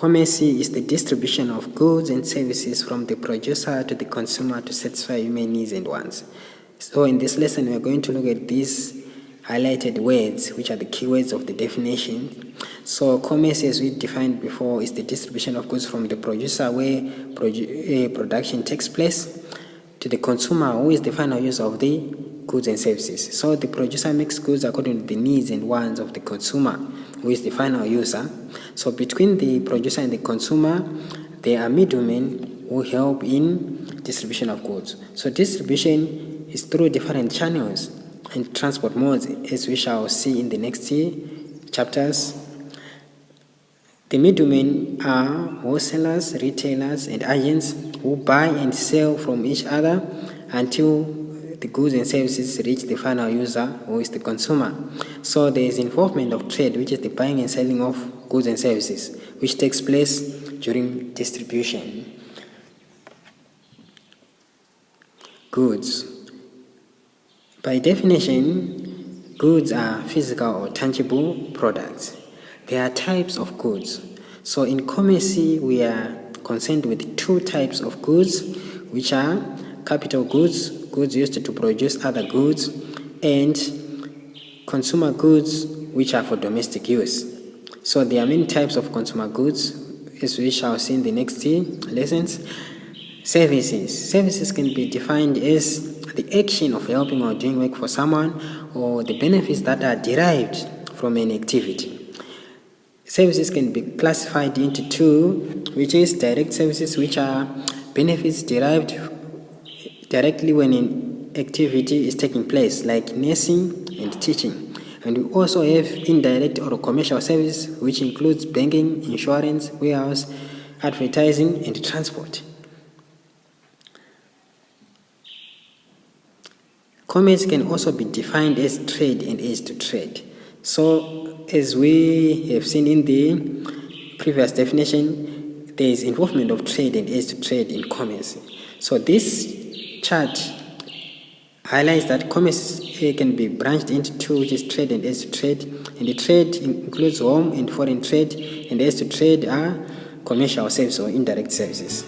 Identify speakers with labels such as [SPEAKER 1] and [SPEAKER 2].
[SPEAKER 1] Commerce is the distribution of goods and services from the producer to the consumer to satisfy human needs and wants. So in this lesson, we are going to look at these highlighted words, which are the keywords of the definition. So commerce, as we defined before, is the distribution of goods from the producer where production takes place to the consumer, who is the final user of the goods and services. So the producer makes goods according to the needs and wants of the consumer, who is the final user. So between the producer and the consumer, there are middlemen who help in distribution of goods. So distribution is through different channels and transport modes, as we shall see in the next chapters. The middlemen are wholesalers, retailers, and agents who buy and sell from each other until the goods and services reach the final user, who is the consumer. So there is involvement of trade, which is the buying and selling of goods and services, which takes place during distribution. Goods. By definition, goods are physical or tangible products. There are types of goods. So in commerce, we are concerned with two types of goods, which are capital goods, goods used to produce other goods, and consumer goods, which are for domestic use. So there are many types of consumer goods, as we shall see in the next lessons. Services. Services can be defined as the action of helping or doing work for someone, or the benefits that are derived from an activity. Services can be classified into two, which is direct services, which are benefits derived directly when an activity is taking place, like nursing and teaching. And we also have indirect or commercial services, which includes banking, insurance, warehouse, advertising, and transport. Commerce can also be defined as trade and as to trade. So, as we have seen in the previous definition, there is involvement of trade and as to trade in commerce. So this chart highlights that commerce can be branched into two, which is trade and as to trade. And the trade includes home and foreign trade, and as to trade are commercial services or indirect services.